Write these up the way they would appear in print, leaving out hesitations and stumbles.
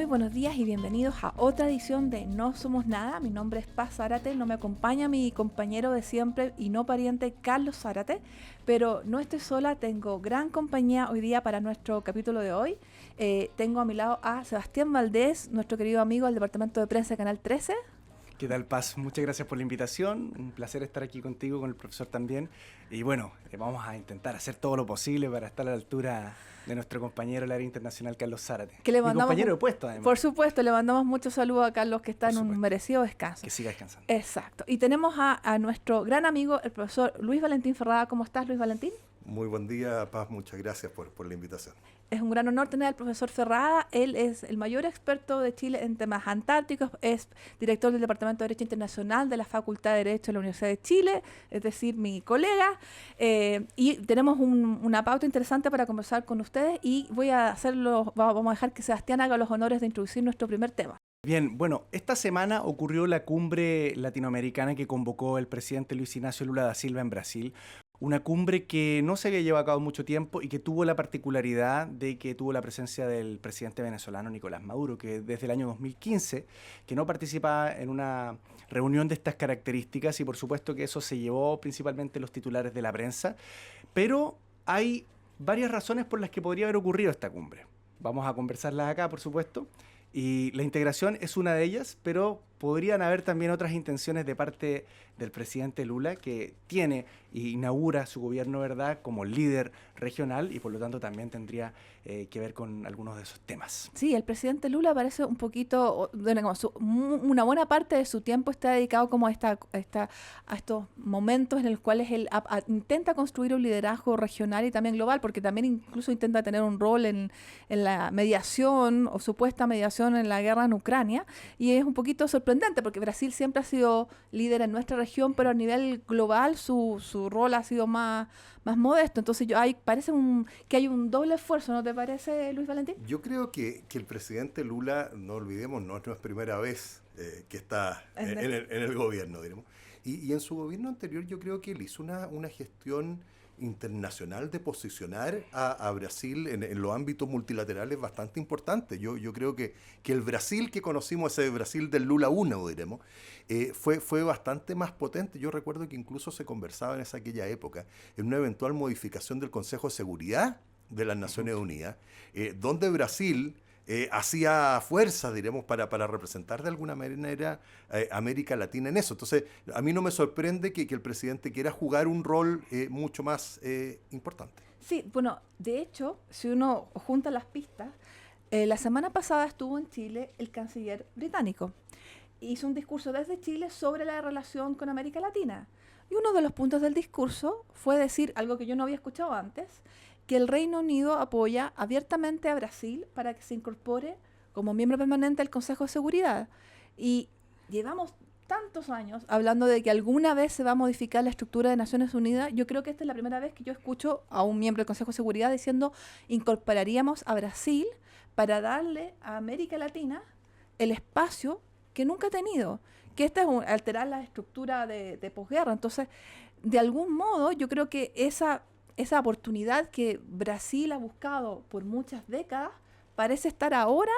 buenos días y bienvenidos a otra edición de No Somos Nada. Mi nombre es Paz Zárate, no me acompaña mi compañero de siempre y no pariente Carlos Zárate, pero no estoy sola, tengo gran compañía hoy día para nuestro capítulo de hoy. Tengo a mi lado a Sebastián Valdés, nuestro querido amigo del Departamento de Prensa de Canal 13. ¿Qué tal, Paz? Muchas gracias por la invitación. Un placer estar aquí contigo, con el profesor también. Y bueno, vamos a intentar hacer todo lo posible para estar a la altura de nuestro compañero del área internacional, Carlos Zárate. Que le Mi mandamos compañero de puesto, además. Por supuesto, le mandamos muchos saludos a Carlos, que está Por en un supuesto. merecido descanso. Que siga descansando. Exacto. Y tenemos a nuestro gran amigo, el profesor Luis Valentín Ferrada. ¿Cómo estás, Luis Valentín? Muy buen día, Paz. Muchas gracias por la invitación. Es un gran honor tener al profesor Ferrada. Él es el mayor experto de Chile en temas antárticos, es director del Departamento de Derecho Internacional de la Facultad de Derecho de la Universidad de Chile, es decir, mi colega. Y tenemos una pauta interesante para conversar con ustedes y vamos a dejar que Sebastián haga los honores de introducir nuestro primer tema. Bien, bueno, esta semana ocurrió la cumbre latinoamericana que convocó el presidente Luis Ignacio Lula da Silva en Brasil. Una cumbre que no se había llevado a cabo mucho tiempo y que tuvo la particularidad de que tuvo la presencia del presidente venezolano Nicolás Maduro, que desde el año 2015 que no participa en una reunión de estas características, y por supuesto que eso se llevó principalmente los titulares de la prensa, pero hay varias razones por las que podría haber ocurrido esta cumbre. Vamos a conversarlas acá, por supuesto, y la integración es una de ellas, pero podrían haber también otras intenciones de parte del presidente Lula, que tiene e inaugura su gobierno, ¿verdad?, como líder regional, y por lo tanto también tendría que ver con algunos de esos temas. Sí, el presidente Lula parece un poquito, una buena parte de su tiempo está dedicado como a estos momentos en los cuales él intenta construir un liderazgo regional y también global, porque también incluso intenta tener un rol en la mediación o supuesta mediación en la guerra en Ucrania, y es un poquito sorprendente porque Brasil siempre ha sido líder en nuestra región, pero a nivel global su rol ha sido más modesto. Entonces parece que hay un doble esfuerzo, ¿no te parece, Luis Valentín? Yo creo que el presidente Lula, no olvidemos, no es primera vez que está en el gobierno, diremos. Y en su gobierno anterior yo creo que él hizo una gestión internacional de posicionar a Brasil en los ámbitos multilaterales bastante importante. Yo creo que el Brasil que conocimos, ese Brasil del Lula 1, diremos, fue bastante más potente. Yo recuerdo que incluso se conversaba en aquella época en una eventual modificación del Consejo de Seguridad de las Naciones Unidas, donde Brasil hacía fuerza, diremos, para representar de alguna manera América Latina en eso. Entonces, a mí no me sorprende que el presidente quiera jugar un rol mucho más importante. Sí, bueno, de hecho, si uno junta las pistas, la semana pasada estuvo en Chile el canciller británico. Hizo un discurso desde Chile sobre la relación con América Latina. Y uno de los puntos del discurso fue decir algo que yo no había escuchado antes, que el Reino Unido apoya abiertamente a Brasil para que se incorpore como miembro permanente al Consejo de Seguridad. Y llevamos tantos años hablando de que alguna vez se va a modificar la estructura de Naciones Unidas. Yo creo que esta es la primera vez que yo escucho a un miembro del Consejo de Seguridad diciendo incorporaríamos a Brasil para darle a América Latina el espacio que nunca ha tenido, que esta es alterar la estructura de posguerra. Entonces, de algún modo, yo creo que esa oportunidad que Brasil ha buscado por muchas décadas parece estar ahora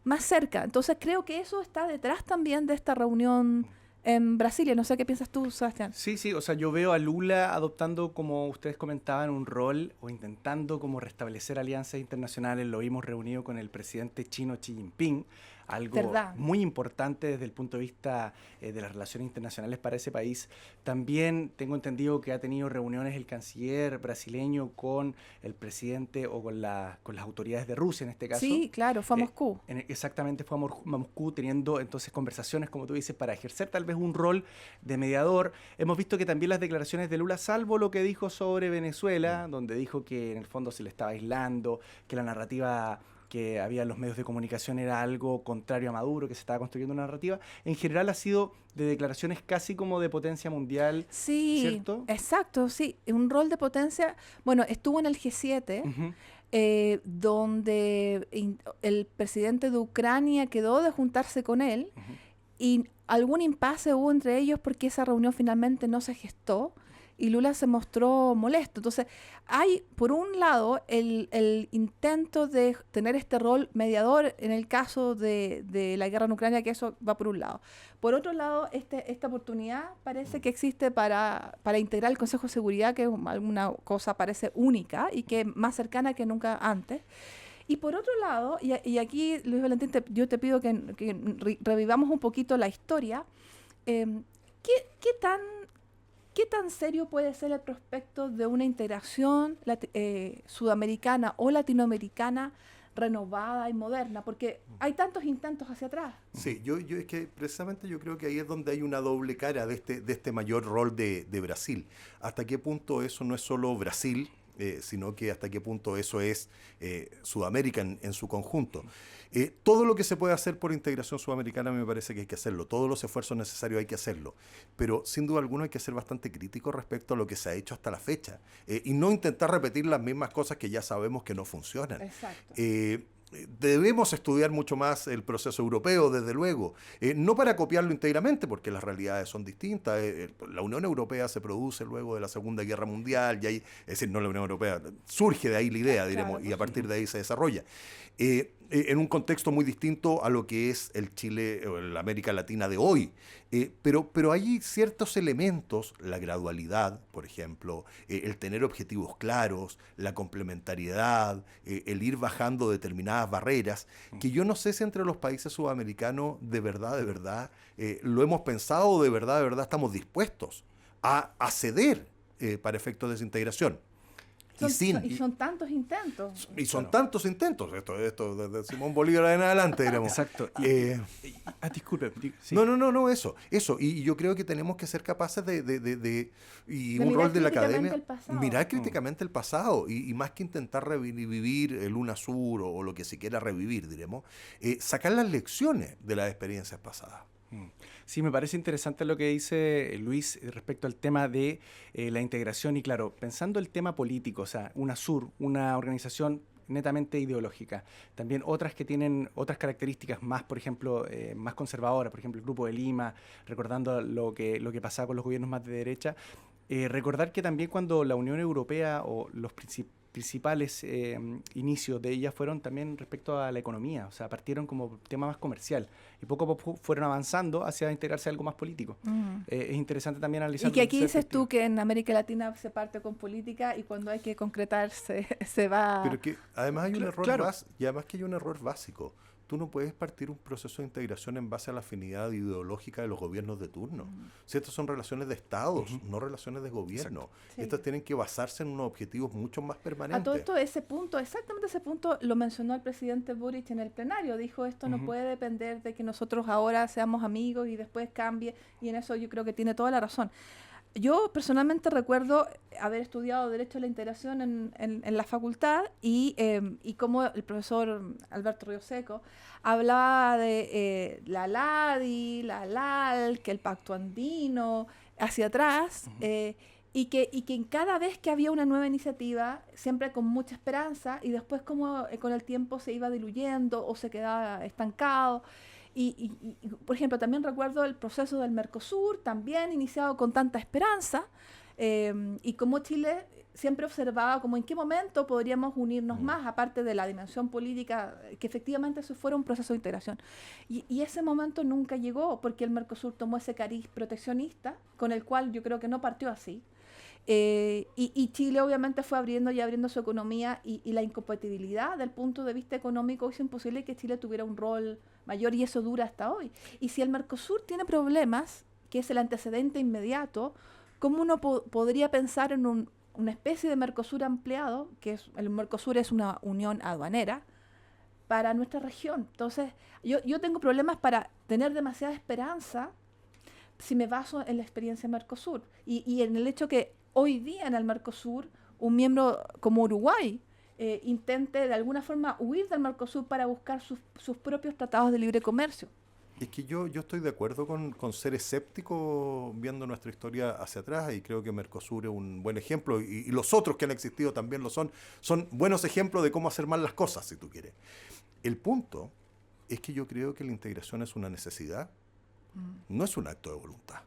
más cerca. Entonces creo que eso está detrás también de esta reunión en Brasilia. No sé qué piensas tú, Sebastián. Sí, o sea, yo veo a Lula adoptando, como ustedes comentaban, un rol o intentando como restablecer alianzas internacionales. Lo vimos reunido con el presidente chino Xi Jinping, algo muy importante desde el punto de vista de las relaciones internacionales para ese país. También tengo entendido que ha tenido reuniones el canciller brasileño con el presidente o con las autoridades de Rusia en este caso. Sí, claro, fue a Moscú. Exactamente, fue a Moscú teniendo entonces conversaciones, como tú dices, para ejercer tal vez un rol de mediador. Hemos visto que también las declaraciones de Lula, salvo lo que dijo sobre Venezuela, donde dijo que en el fondo se le estaba aislando, que la narrativa que había en los medios de comunicación era algo contrario a Maduro, que se estaba construyendo una narrativa, en general ha sido de declaraciones casi como de potencia mundial, sí, ¿cierto? Exacto, sí, un rol de potencia. Bueno, estuvo en el G7, donde el presidente de Ucrania quedó de juntarse con él, y algún impasse hubo entre ellos porque esa reunión finalmente no se gestó. y Lula se mostró molesto. Entonces, hay, por un lado, el intento de tener este rol mediador en el caso de la guerra en Ucrania, que eso va por un lado. Por otro lado, esta oportunidad parece que existe para integrar el Consejo de Seguridad, que es alguna cosa parece única y que es más cercana que nunca antes. Y por otro lado, y aquí, Luis Valentín, yo te pido que revivamos un poquito la historia. ¿Qué tan serio puede ser el prospecto de una integración sudamericana o latinoamericana renovada y moderna? Porque hay tantos intentos hacia atrás. Sí, yo es que precisamente yo creo que ahí es donde hay una doble cara de este mayor rol de Brasil. ¿Hasta qué punto eso no es solo Brasil? Sino que hasta qué punto eso es Sudamérica en su conjunto. Todo lo que se puede hacer por integración sudamericana me parece que hay que hacerlo, todos los esfuerzos necesarios hay que hacerlo, pero sin duda alguna hay que ser bastante crítico respecto a lo que se ha hecho hasta la fecha y no intentar repetir las mismas cosas que ya sabemos que no funcionan. Exacto. Debemos estudiar mucho más el proceso europeo, desde luego, no para copiarlo íntegramente, porque las realidades son distintas. La Unión Europea se produce luego de la Segunda Guerra Mundial, y ahí, es decir, no la Unión Europea, surge de ahí la idea, diremos, Claro, y a partir de ahí se desarrolla. En un contexto muy distinto a lo que es el Chile o la América Latina de hoy. Pero hay ciertos elementos, la gradualidad, por ejemplo, el tener objetivos claros, la complementariedad, el ir bajando determinadas barreras, que yo no sé si entre los países sudamericanos de verdad, lo hemos pensado o de verdad estamos dispuestos a ceder para efectos de desintegración. Son tantos intentos. Y son tantos intentos, esto desde Simón Bolívar en adelante, diremos. Exacto. Disculpe. Sí. No, eso. Y yo creo que tenemos que ser capaces de un rol de la academia, mirar críticamente el pasado, y más que intentar revivir el UNASUR o lo que se quiera revivir, diremos, sacar las lecciones de las experiencias pasadas. Sí, me parece interesante lo que dice Luis respecto al tema de la integración y claro, pensando el tema político, o sea, UNASUR, una organización netamente ideológica, también otras que tienen otras características más, por ejemplo, más conservadoras, por ejemplo, el Grupo de Lima, recordando lo que pasaba con los gobiernos más de derecha, recordar que también cuando la Unión Europea o los principales inicios de ellas fueron también respecto a la economía, o sea, partieron como tema más comercial y poco a poco fueron avanzando hacia integrarse a algo más político. Es interesante también analizar. Y que aquí dices tú que en América Latina se parte con política y cuando hay que concretar se va... Pero que además hay un error y además que hay un error básico. Tú no puedes partir un proceso de integración en base a la afinidad ideológica de los gobiernos de turno. Si estas son relaciones de estados, no relaciones de gobierno. Sí. Estas tienen que basarse en unos objetivos mucho más permanentes. A todo esto, exactamente ese punto lo mencionó el presidente Boric en el plenario. Dijo, esto no puede depender de que nosotros ahora seamos amigos y después cambie. Y en eso yo creo que tiene toda la razón. Yo personalmente recuerdo haber estudiado Derecho a la Integración en la facultad y como el profesor Alberto Rioseco hablaba de la LADI, la LAL, que el Pacto Andino, hacia atrás, y que cada vez que había una nueva iniciativa, siempre con mucha esperanza, y después como con el tiempo se iba diluyendo o se quedaba estancado. Y, por ejemplo, también recuerdo el proceso del Mercosur, también iniciado con tanta esperanza, y como Chile siempre observaba como en qué momento podríamos unirnos más, aparte de la dimensión política, que efectivamente eso fuera un proceso de integración. Y ese momento nunca llegó, porque el Mercosur tomó ese cariz proteccionista, con el cual yo creo que no partió así. Y Chile obviamente fue abriendo su economía y la incompatibilidad del punto de vista económico hizo imposible que Chile tuviera un rol mayor y eso dura hasta hoy. Y si el Mercosur tiene problemas, que es el antecedente inmediato, ¿cómo uno podría pensar en una especie de Mercosur ampliado, el Mercosur es una unión aduanera, para nuestra región? Entonces, yo tengo problemas para tener demasiada esperanza si me baso en la experiencia Mercosur y en el hecho que hoy día en el Mercosur un miembro como Uruguay intente de alguna forma huir del Mercosur para buscar sus propios tratados de libre comercio. Es que yo estoy de acuerdo con ser escéptico viendo nuestra historia hacia atrás y creo que Mercosur es un buen ejemplo y los otros que han existido también lo son buenos ejemplos de cómo hacer mal las cosas, si tú quieres. El punto es que yo creo que la integración es una necesidad, no es un acto de voluntad.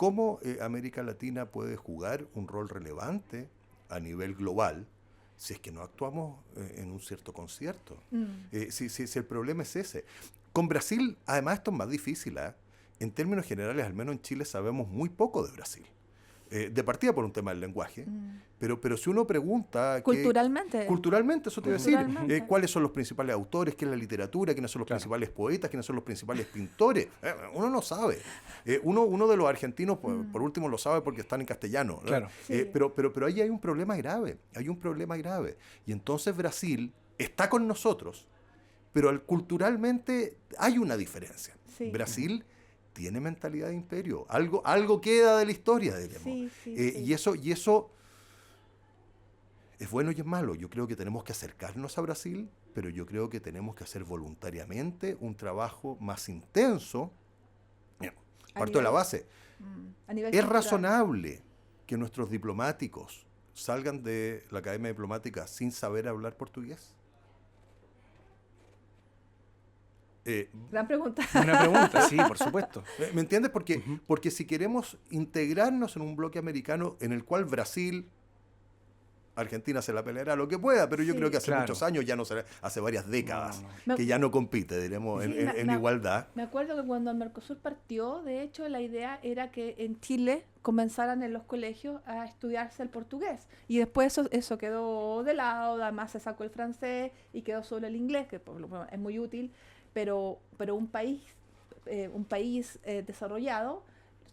cómo América Latina puede jugar un rol relevante a nivel global si es que no actuamos en un cierto concierto. Si el problema es ese. Con Brasil, además, esto es más difícil. En términos generales, al menos en Chile, sabemos muy poco de Brasil. De partida por un tema del lenguaje, pero si uno pregunta... Culturalmente, eso te iba a decir. ¿Cuáles son los principales autores? ¿Qué es la literatura? ¿Quiénes son los principales poetas? ¿Quiénes son los principales pintores? Uno no sabe. Uno de los argentinos, por último, lo sabe porque están en castellano. ¿No? Claro. Sí. Pero ahí hay un problema grave. Y entonces Brasil está con nosotros, pero culturalmente hay una diferencia. Sí. Brasil tiene mentalidad de imperio. Algo queda de la historia, diríamos. Sí. Y eso es bueno y es malo. Yo creo que tenemos que acercarnos a Brasil, pero yo creo que tenemos que hacer voluntariamente un trabajo más intenso. Mira, parto de la base. ¿Es razonable que nuestros diplomáticos salgan de la Academia Diplomática sin saber hablar portugués? Gran pregunta. Una pregunta, sí, por supuesto. ¿Me entiendes? Porque si queremos integrarnos en un bloque americano en el cual Brasil, Argentina se la peleará lo que pueda, pero yo creo que hace muchos años, ya no será, hace varias décadas, que ya no compite, diremos, en igualdad. Me acuerdo que cuando el Mercosur partió, de hecho, la idea era que en Chile comenzaran en los colegios a estudiarse el portugués. Y después eso quedó de lado, además se sacó el francés y quedó solo el inglés, que es muy útil. Pero un país desarrollado,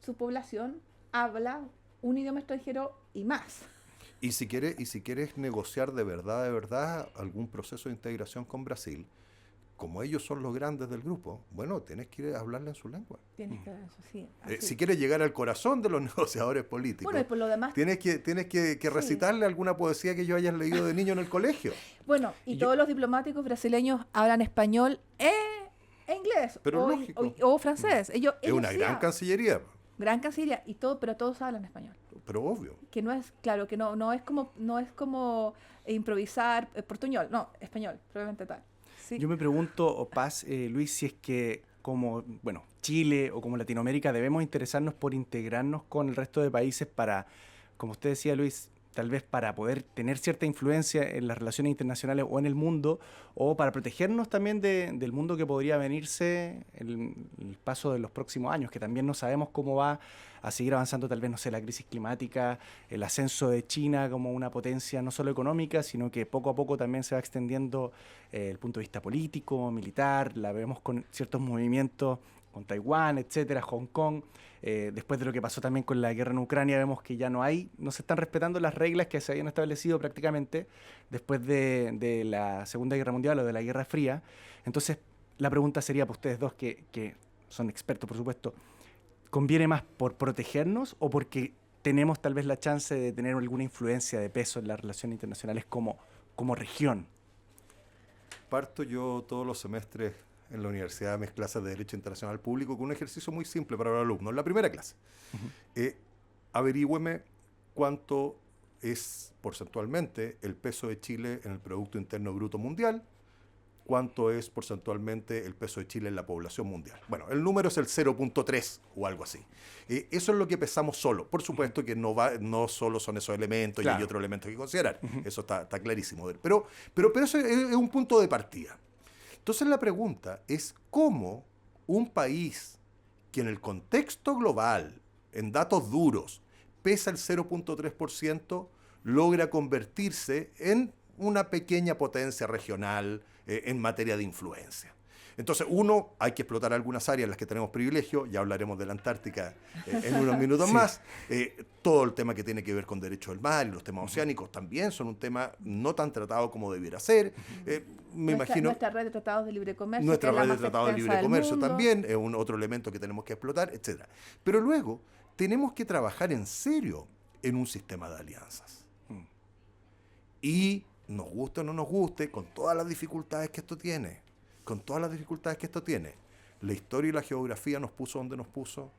su población habla un idioma extranjero y más. Y si quieres negociar de verdad algún proceso de integración con Brasil, como ellos son los grandes del grupo, bueno, tienes que ir a hablarle en su lengua. Tienes que eso, sí. Si quieres llegar al corazón de los negociadores políticos, bueno, y por lo demás, tienes que recitarle alguna poesía que ellos hayan leído de niño en el colegio. Bueno, todos los diplomáticos brasileños hablan español e inglés o francés. Ellos una gran cancillería. Gran cancillería, pero todos hablan español. Pero obvio. Que no es, claro, que no es como improvisar portuñol, no, español, probablemente tal. Sí. Yo me pregunto, Paz, Luis, si es que como Chile o como Latinoamérica debemos interesarnos por integrarnos con el resto de países para, como usted decía, Luis, tal vez para poder tener cierta influencia en las relaciones internacionales o en el mundo, o para protegernos también del mundo que podría venirse en el paso de los próximos años, que también no sabemos cómo va a seguir avanzando, tal vez, la crisis climática, el ascenso de China como una potencia no solo económica, sino que poco a poco también se va extendiendo el punto de vista político, militar, la vemos con ciertos movimientos con Taiwán, etcétera, Hong Kong. Después de lo que pasó también con la guerra en Ucrania, vemos que ya no se están respetando las reglas que se habían establecido prácticamente después de la Segunda Guerra Mundial o de la Guerra Fría. Entonces, la pregunta sería para ustedes dos, que son expertos, por supuesto, ¿conviene más por protegernos o porque tenemos tal vez la chance de tener alguna influencia de peso en las relaciones internacionales como región? Parto yo todos los semestres en la universidad de mis clases de Derecho Internacional Público con un ejercicio muy simple para los alumnos. La primera clase, averígüeme cuánto es porcentualmente el peso de Chile en el Producto Interno Bruto Mundial, cuánto es porcentualmente el peso de Chile en la población mundial. Bueno, el número es el 0.3 o algo así. Eso es lo que pesamos solo. Por supuesto que no solo son esos elementos, claro, y hay otros elementos que considerar. Eso está clarísimo. Pero eso es un punto de partida. Entonces la pregunta es cómo un país que en el contexto global, en datos duros, pesa el 0.3%, logra convertirse en una pequeña potencia regional en materia de influencia. Entonces, hay que explotar algunas áreas en las que tenemos privilegio, ya hablaremos de la Antártica en unos minutos más. Todo el tema que tiene que ver con derecho del mar y los temas oceánicos también son un tema no tan tratado como debiera ser. Nuestra red de tratados de libre comercio. Nuestra red de tratados de libre comercio también es otro elemento que tenemos que explotar, etc. Pero luego tenemos que trabajar en serio en un sistema de alianzas. Y nos guste o no nos guste, con todas las dificultades que esto tiene, la historia y la geografía nos puso donde nos puso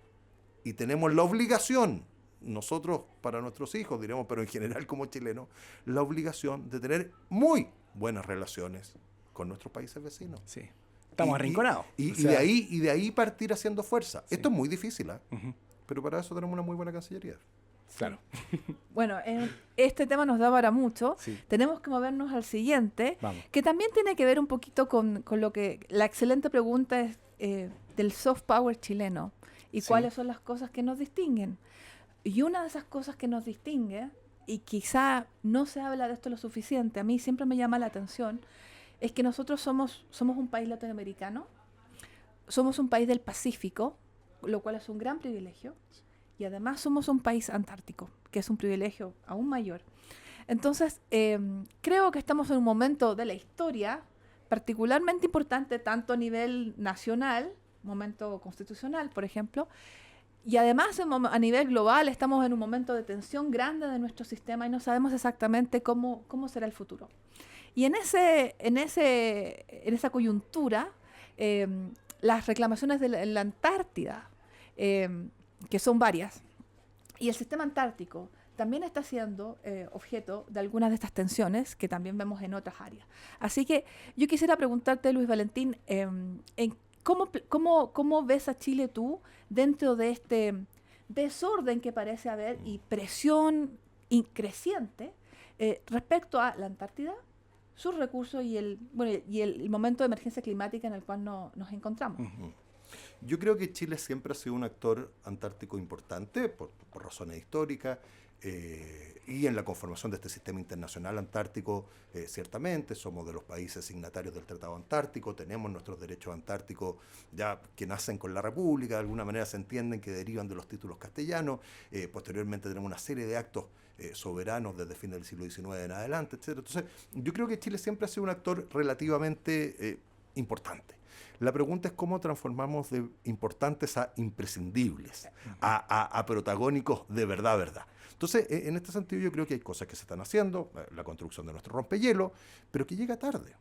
y tenemos la obligación, nosotros para nuestros hijos, diremos, pero en general como chilenos, la obligación de tener muy buenas relaciones con nuestros países vecinos. Sí. Estamos arrinconados. Y de ahí partir haciendo fuerza. Sí. Esto es muy difícil, pero para eso tenemos una muy buena Cancillería. Claro. Bueno, este tema nos da para mucho. Sí. Tenemos que movernos al siguiente, Vamos. que también tiene que ver un poquito con lo que la excelente pregunta es del soft power chileno y Sí. cuáles son las cosas que nos distinguen. Y una de esas cosas que nos distingue, y quizá no se habla de esto lo suficiente, a mí siempre me llama la atención, es que nosotros somos un país latinoamericano, somos un país del Pacífico, lo cual es un gran privilegio, y además somos un país antártico, que es un privilegio aún mayor. Entonces, creo que estamos en un momento de la historia particularmente importante, tanto a nivel nacional, momento constitucional, por ejemplo, y además a nivel global estamos en un momento de tensión grande de nuestro sistema y no sabemos exactamente cómo será el futuro. Y en esa coyuntura, las reclamaciones de la Antártida, que son varias, y el sistema antártico también está siendo objeto de algunas de estas tensiones que también vemos en otras áreas. Así que yo quisiera preguntarte, Luis Valentín, ¿cómo ves a Chile tú dentro de este desorden que parece haber y presión creciente respecto a la Antártida, sus recursos y el momento de emergencia climática en el cual nos encontramos? Uh-huh. Yo creo que Chile siempre ha sido un actor antártico importante por razones históricas y en la conformación de este sistema internacional antártico, ciertamente somos de los países signatarios del Tratado Antártico, tenemos nuestros derechos antárticos ya que nacen con la República, de alguna manera se entienden que derivan de los títulos castellanos, posteriormente tenemos una serie de actos soberanos desde fin del siglo XIX en adelante, etc. Entonces, yo creo que Chile siempre ha sido un actor relativamente importante. La pregunta es cómo transformamos de importantes a imprescindibles, a protagónicos de verdad. Entonces, en este sentido yo creo que hay cosas que se están haciendo, la construcción de nuestro rompehielos, pero que llega tarde.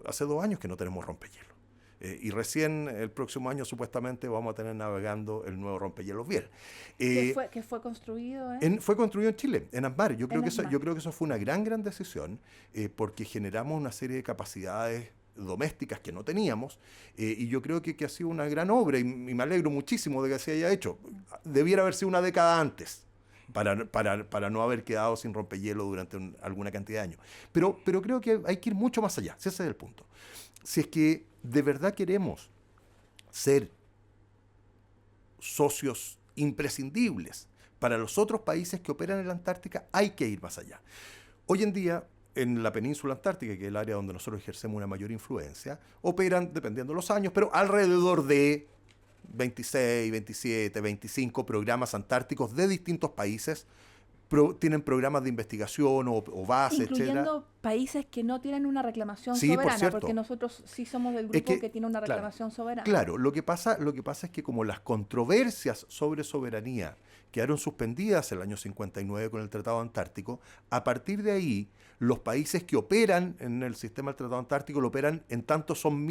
Hace 2 años que no tenemos rompehielos. Y recién el próximo año supuestamente vamos a tener navegando el nuevo rompehielos Biel. ¿Que fue construido? Fue construido en Chile, en Asmar. Yo creo que eso fue una gran decisión porque generamos una serie de capacidades domésticas que no teníamos y yo creo que ha sido una gran obra y me alegro muchísimo de que se haya hecho. Debiera haber sido una década antes para no haber quedado sin rompehielo durante alguna cantidad de años. Pero creo que hay que ir mucho más allá, ese es el punto. Si es que de verdad queremos ser socios imprescindibles para los otros países que operan en la Antártica, hay que ir más allá. Hoy en día, en la península antártica, que es el área donde nosotros ejercemos una mayor influencia, operan, dependiendo de los años, pero alrededor de 26, 27, 25 programas antárticos de distintos países. Tienen programas de investigación o bases, incluyendo países que no tienen una reclamación sí, soberana, porque nosotros sí somos del grupo que tiene una reclamación soberana. Claro, lo que pasa es que como las controversias sobre soberanía quedaron suspendidas en el año 59 con el Tratado Antártico, a partir de ahí los países que operan en el sistema del Tratado Antártico lo operan en tanto son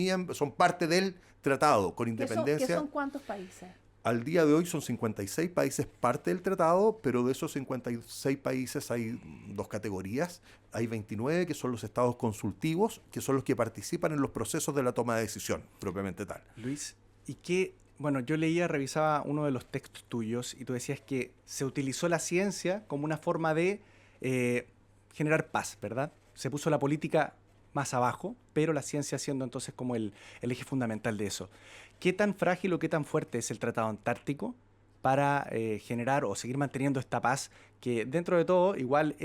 parte del tratado, con independencia. ¿Qué son cuántos países? Al día de hoy son 56 países parte del tratado, pero de esos 56 países hay 2 categorías. Hay 29 que son los estados consultivos, que son los que participan en los procesos de la toma de decisión, propiamente tal. Luis, bueno, yo revisaba uno de los textos tuyos y tú decías que se utilizó la ciencia como una forma de generar paz, ¿verdad? Se puso la política más abajo, pero la ciencia siendo entonces como el eje fundamental de eso. ¿Qué tan frágil o qué tan fuerte es el Tratado Antártico para generar o seguir manteniendo esta paz que dentro de todo igual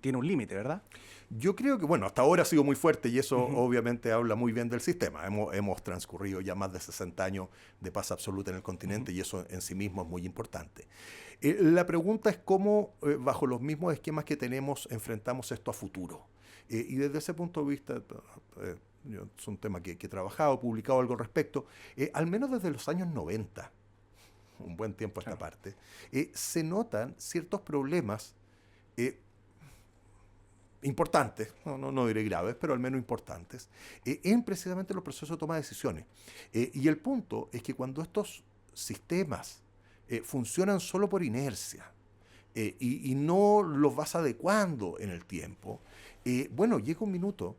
tiene un límite, ¿verdad? Yo creo que, hasta ahora ha sido muy fuerte y eso obviamente habla muy bien del sistema. Hemos transcurrido ya más de 60 años de paz absoluta en el continente y eso en sí mismo es muy importante. La pregunta es cómo, bajo los mismos esquemas que tenemos, enfrentamos esto a futuro. Y desde ese punto de vista, es un tema que he trabajado, publicado algo al respecto, al menos desde los años 90, un buen tiempo a esta parte, se notan ciertos problemas importantes, no diré graves, pero al menos importantes, en precisamente los procesos de toma de decisiones. Y el punto es que cuando estos sistemas funcionan solo por inercia y no los vas adecuando en el tiempo, llega un minuto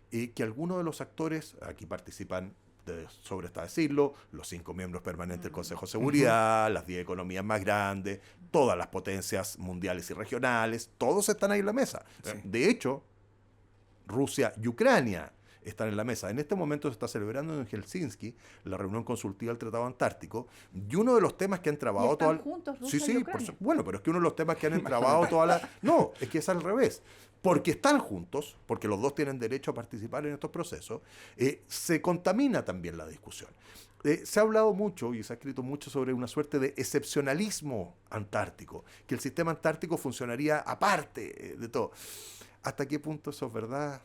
que algunos de los actores, aquí participan sobre esta decirlo, los 5 miembros permanentes del Consejo de Seguridad, las 10 economías más grandes, todas las potencias mundiales y regionales, todos están ahí en la mesa. Sí. De hecho, Rusia y Ucrania están en la mesa. En este momento se está celebrando en Helsinki la reunión consultiva del Tratado Antártico, y uno de los temas que han trabado están juntos Rusia y Ucrania. bueno, pero es que uno de los temas que han entrabado toda la... No, es que es al revés. Porque están juntos, porque los dos tienen derecho a participar en estos procesos, se contamina también la discusión. Se ha hablado mucho y se ha escrito mucho sobre una suerte de excepcionalismo antártico, que el sistema antártico funcionaría aparte de todo. ¿Hasta qué punto eso es verdad?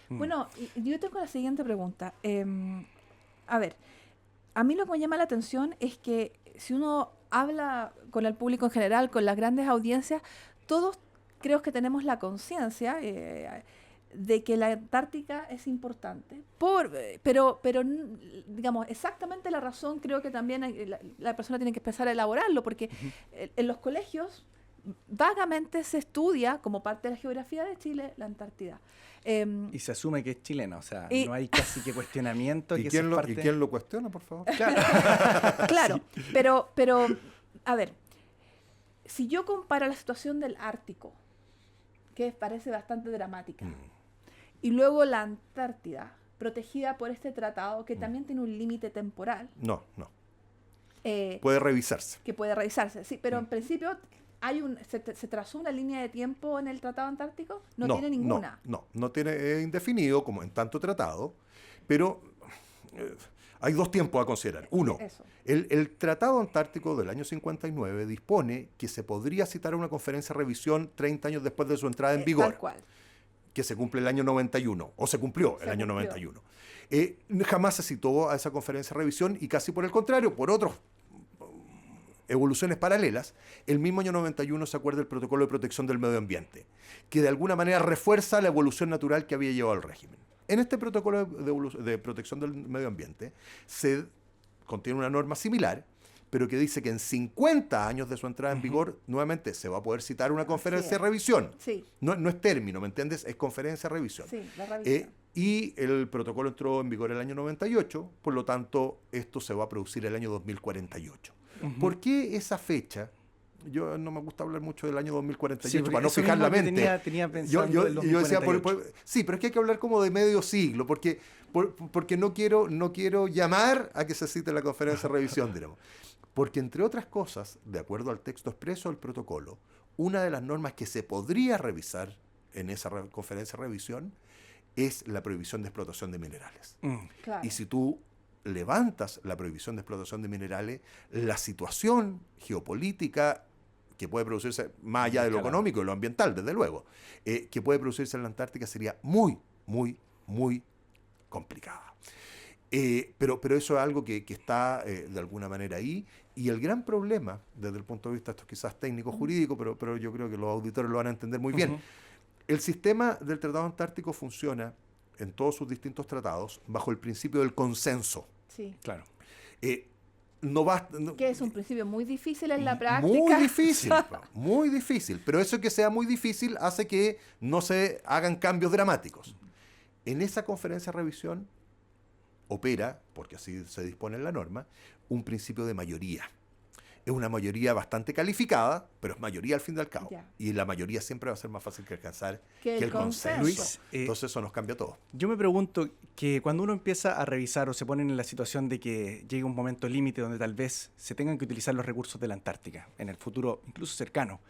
Bueno, yo tengo la siguiente pregunta. A ver, a mí lo que me llama la atención es que si uno habla con el público en general, con las grandes audiencias, todos creo que tenemos la conciencia de que la Antártica es importante. Pero digamos, exactamente la razón creo que también la persona tiene que empezar a elaborarlo, porque en los colegios vagamente se estudia como parte de la geografía de Chile la Antártida. Y se asume que es chilena, o sea, y, no hay casi que cuestionamiento. ¿Y que quién, parte... ¿Y quién lo cuestiona, por favor? Claro, sí. pero, a ver, si yo comparo la situación del Ártico, que parece bastante dramática, y luego la Antártida, protegida por este tratado, que también tiene un límite temporal. No. Puede revisarse. Que puede revisarse, sí, pero en principio... ¿Se trazó una línea de tiempo en el Tratado Antártico? No tiene ninguna. No tiene indefinido como en tanto tratado, pero hay 2 tiempos a considerar. Uno, el Tratado Antártico del año 59 dispone que se podría citar a una conferencia de revisión 30 años después de su entrada en vigor. Tal cual. Que se cumple el año 91, o se cumplió el año 91. Jamás se citó a esa conferencia de revisión y casi por el contrario, por otros evoluciones paralelas, el mismo año 91 se acuerda el Protocolo de Protección del Medio Ambiente, que de alguna manera refuerza la evolución natural que había llevado el régimen. En este Protocolo de Protección del Medio Ambiente se contiene una norma similar, pero que dice que en 50 años de su entrada en vigor, nuevamente se va a poder citar una conferencia de revisión. Sí. No es término, ¿me entiendes? Es conferencia de revisión. Sí, la revisión. Y el protocolo entró en vigor el año 98, por lo tanto, esto se va a producir el año 2048. ¿Por qué esa fecha? Yo no me gusta hablar mucho del año 2048 para no fijar la mente. Tenía pensando yo el 2048. decía, sí, pero es que hay que hablar como de medio siglo, porque no quiero llamar a que se cite la conferencia de revisión, digamos. Porque, entre otras cosas, de acuerdo al texto expreso del protocolo, una de las normas que se podría revisar en esa conferencia de revisión es la prohibición de explotación de minerales. Claro. Y si tú levantas la prohibición de explotación de minerales, la situación geopolítica que puede producirse, más allá de lo económico y lo ambiental, desde luego, que puede producirse en la Antártica sería muy, muy, muy complicada. Pero eso es algo que está de alguna manera ahí, y el gran problema, desde el punto de vista esto quizás técnico-jurídico, pero yo creo que los auditores lo van a entender muy bien, el sistema del Tratado Antártico funciona en todos sus distintos tratados bajo el principio del consenso. Sí. Claro. Que es un principio muy difícil en la práctica. Muy difícil. Pero eso que sea muy difícil hace que no se hagan cambios dramáticos. En esa conferencia de revisión opera, porque así se dispone en la norma, un principio de mayoría. Es una mayoría bastante calificada, pero es mayoría al fin y al cabo. Ya. Y la mayoría siempre va a ser más fácil que alcanzar que el consenso. Luis, entonces eso nos cambia todo. Yo me pregunto que cuando uno empieza a revisar o se ponen en la situación de que llegue un momento límite donde tal vez se tengan que utilizar los recursos de la Antártica, en el futuro incluso cercano,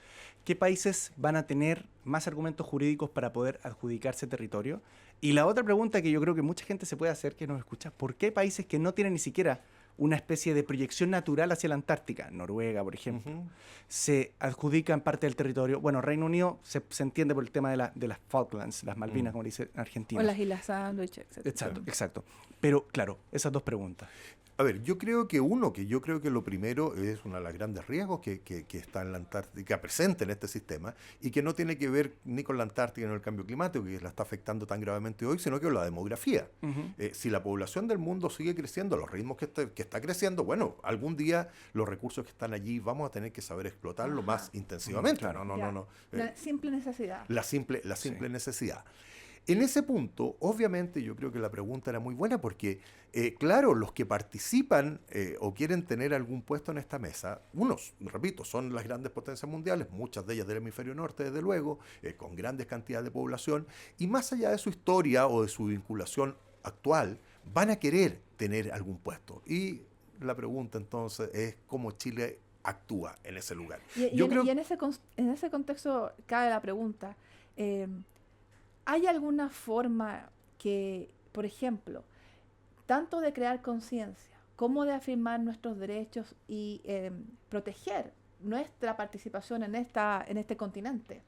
¿qué países van a tener más argumentos jurídicos para poder adjudicarse territorio? Y la otra pregunta que yo creo que mucha gente se puede hacer, que nos escucha, ¿por qué países que no tienen ni siquiera una especie de proyección natural hacia la Antártica, Noruega, por ejemplo, se adjudican parte del territorio? Bueno, Reino Unido se entiende por el tema de las Falklands, las Malvinas, como dice Argentina. O las Islas Sandwich, etc. Exacto. Pero, claro, esas 2 preguntas. A ver, yo creo que lo primero es uno de los grandes riesgos que está en la Antártica, presente en este sistema, y que no tiene que ver ni con la Antártica ni con el cambio climático, que la está afectando tan gravemente hoy, sino que con la demografía. Si la población del mundo sigue creciendo a los ritmos que está creciendo, bueno, algún día los recursos que están allí vamos a tener que saber explotarlo más intensivamente. La simple necesidad. La simple necesidad. En ese punto, obviamente, yo creo que la pregunta era muy buena porque, claro, los que participan o quieren tener algún puesto en esta mesa, unos, repito, son las grandes potencias mundiales, muchas de ellas del hemisferio norte, desde luego, con grandes cantidades de población, y más allá de su historia o de su vinculación actual, van a querer tener algún puesto. Y la pregunta entonces es cómo Chile actúa en ese lugar. Y en ese contexto cabe la pregunta, ¿hay alguna forma que, por ejemplo, tanto de crear conciencia como de afirmar nuestros derechos y proteger nuestra participación en este continente,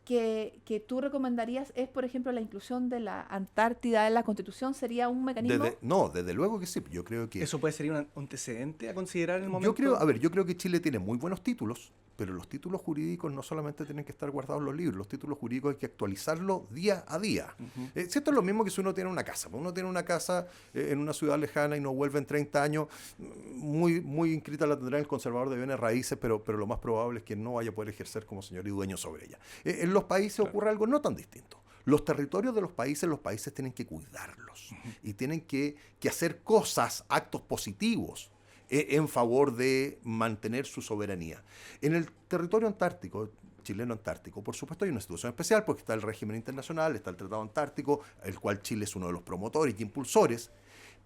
que tú recomendarías es, por ejemplo, la inclusión de la Antártida en la Constitución? ¿Sería un mecanismo? No, desde luego que sí. Yo creo que ¿Eso puede ser un antecedente a considerar en el momento? Yo creo que Chile tiene muy buenos títulos, pero los títulos jurídicos no solamente tienen que estar guardados en los libros, los títulos jurídicos hay que actualizarlos día a día. Si esto es lo mismo que si uno tiene una casa. Uno tiene una casa en una ciudad lejana y no vuelve en 30 años, muy inscrita la tendrá el conservador de bienes raíces, pero lo más probable es que no vaya a poder ejercer como señor y dueño sobre ella. En los países ocurre algo no tan distinto. Los territorios de los países tienen que cuidarlos y tienen que hacer cosas, actos positivos en favor de mantener su soberanía. En el territorio antártico, chileno antártico, por supuesto hay una institución especial porque está el régimen internacional, está el Tratado Antártico, el cual Chile es uno de los promotores y impulsores,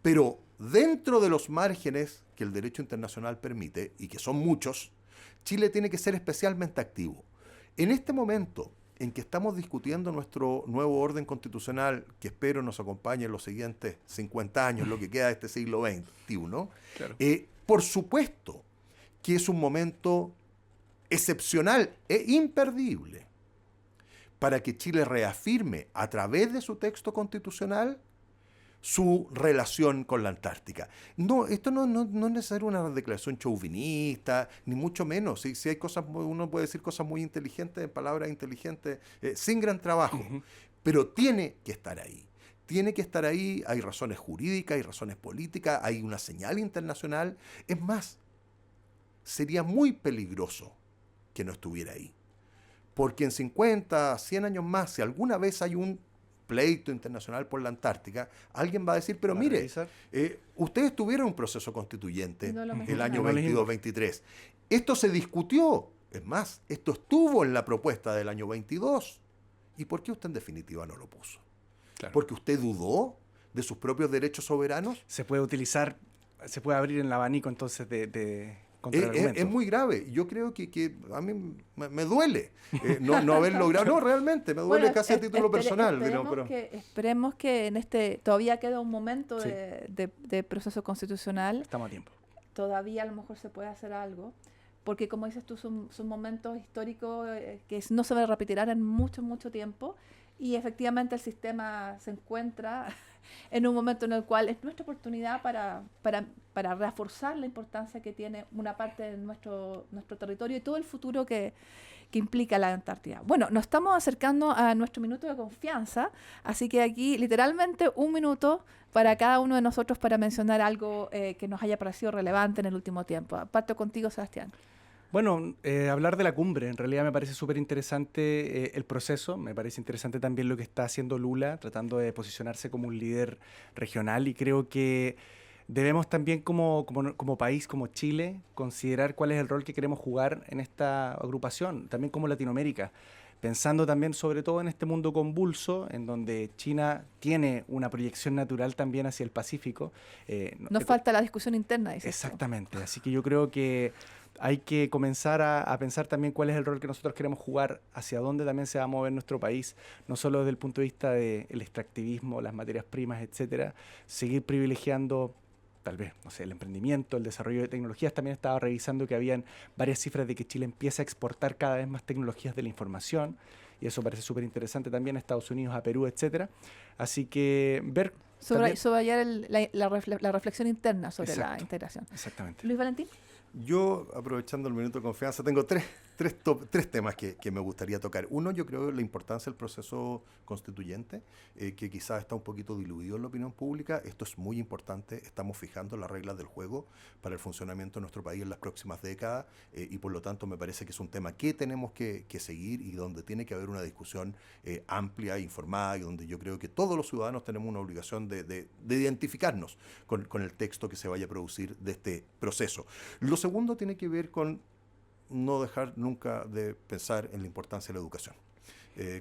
pero dentro de los márgenes que el derecho internacional permite, y que son muchos, Chile tiene que ser especialmente activo. En este momento en que estamos discutiendo nuestro nuevo orden constitucional, que espero nos acompañe en los siguientes 50 años, lo que queda de este siglo XXI, claro. Por supuesto que es un momento excepcional e imperdible para que Chile reafirme a través de su texto constitucional su relación con la Antártica. No, esto no es necesario una declaración chauvinista, ni mucho menos. Si hay cosas, uno puede decir cosas muy inteligentes, palabras inteligentes, sin gran trabajo, pero tiene que estar ahí. Tiene que estar ahí, hay razones jurídicas, hay razones políticas, hay una señal internacional. Es más, sería muy peligroso que no estuviera ahí. Porque en 50, 100 años más, si alguna vez hay un pleito internacional por la Antártica, alguien va a decir, pero mire, ustedes tuvieron un proceso constituyente el año 22-23. Esto se discutió, es más, esto estuvo en la propuesta del año 22. ¿Y por qué usted en definitiva no lo puso? Claro. ¿Porque usted dudó de sus propios derechos soberanos? Se puede utilizar, se puede abrir el abanico entonces de es muy grave. Yo creo que a mí me duele no haber logrado. No, realmente, me duele casi a título personal. Esperemos que en todavía queda un momento de proceso constitucional. Estamos a tiempo. Todavía a lo mejor se puede hacer algo. Porque como dices tú, son momentos históricos que no se van a repetir en mucho tiempo. Y efectivamente el sistema se encuentra en un momento en el cual es nuestra oportunidad para reforzar la importancia que tiene una parte de nuestro territorio y todo el futuro que implica la Antártida. Bueno, nos estamos acercando a nuestro minuto de confianza, así que aquí literalmente un minuto para cada uno de nosotros para mencionar algo que nos haya parecido relevante en el último tiempo. Parto contigo, Sebastián. Bueno, hablar de la cumbre, en realidad me parece súper interesante el proceso, me parece interesante también lo que está haciendo Lula, tratando de posicionarse como un líder regional, y creo que debemos también como país, como Chile, considerar cuál es el rol que queremos jugar en esta agrupación, también como Latinoamérica, pensando también sobre todo en este mundo convulso, en donde China tiene una proyección natural también hacia el Pacífico. Nos falta la discusión interna, dices. Exactamente, así que yo creo que hay que comenzar a pensar también cuál es el rol que nosotros queremos jugar, hacia dónde también se va a mover nuestro país, no solo desde el punto de vista del extractivismo, las materias primas, etcétera, seguir privilegiando tal vez, no sé, el emprendimiento, el desarrollo de tecnologías. También estaba revisando que habían varias cifras de que Chile empieza a exportar cada vez más tecnologías de la información, y eso parece súper interesante también a Estados Unidos, a Perú, etcétera. Así que ver... Subrayar la reflexión interna sobre la integración. Exactamente. Luis Valentín. Yo, aprovechando el minuto de confianza, tengo tres tres temas que me gustaría tocar. Uno, yo creo la importancia del proceso constituyente, que quizás está un poquito diluido en la opinión pública. Esto es muy importante. Estamos fijando las reglas del juego para el funcionamiento de nuestro país en las próximas décadas y por lo tanto me parece que es un tema que tenemos que seguir y donde tiene que haber una discusión amplia, informada y donde yo creo que todos los ciudadanos tenemos una obligación de identificarnos con el texto que se vaya a producir de este proceso. Lo segundo tiene que ver con no dejar nunca de pensar en la importancia de la educación.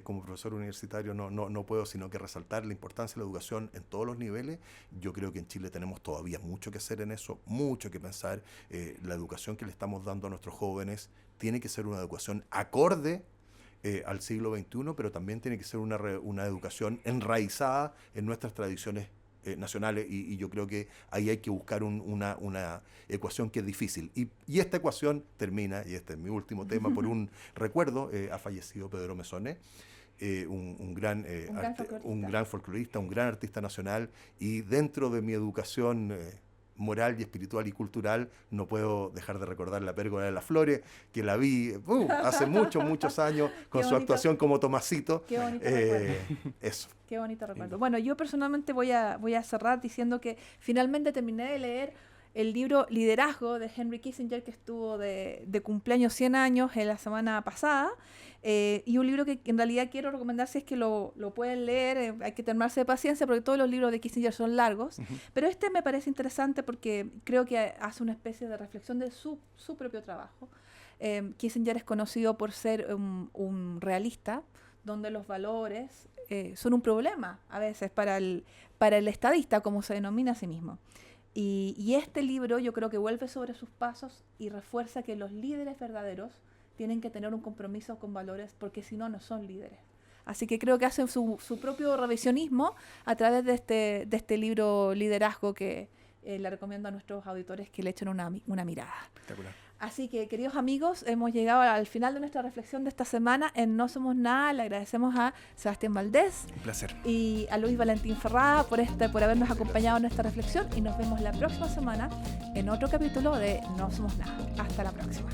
Como profesor universitario no puedo sino que resaltar la importancia de la educación en todos los niveles. Yo creo que en Chile tenemos todavía mucho que hacer en eso, mucho que pensar. La educación que le estamos dando a nuestros jóvenes tiene que ser una educación acorde al siglo XXI, pero también tiene que ser una educación enraizada en nuestras tradiciones nacionales y yo creo que ahí hay que buscar una ecuación que es difícil. Y esta ecuación termina, y este es mi último tema, por un recuerdo. Ha fallecido Pedro Mesonet, un gran folclorista, un gran artista nacional, y dentro de mi educación moral y espiritual y cultural no puedo dejar de recordar La Pérgola de las Flores, que la vi hace muchos años con su actuación como Tomasito. Qué bonito recuerdo. Eso. Qué bonito recuerdo. Bueno, yo personalmente voy a cerrar diciendo que finalmente terminé de leer el libro Liderazgo de Henry Kissinger, que estuvo de cumpleaños 100 años la semana pasada, y un libro que en realidad quiero recomendar si es que lo pueden leer. Hay que tomarse de paciencia porque todos los libros de Kissinger son largos, pero este me parece interesante porque creo que hace una especie de reflexión de su propio trabajo. Kissinger es conocido por ser un realista, donde los valores son un problema a veces para el estadista, como se denomina a sí mismo. Y este libro yo creo que vuelve sobre sus pasos y refuerza que los líderes verdaderos tienen que tener un compromiso con valores, porque si no, no son líderes. Así que creo que hacen su propio revisionismo a través de este libro Liderazgo, que le recomiendo a nuestros auditores que le echen una mirada. Espectacular. Así que, queridos amigos, hemos llegado al final de nuestra reflexión de esta semana en No Somos Nada. Le agradecemos a Sebastián Valdés. Un placer. Y a Luis Valentín Ferrada por habernos acompañado en esta reflexión. Y nos vemos la próxima semana en otro capítulo de No Somos Nada. Hasta la próxima.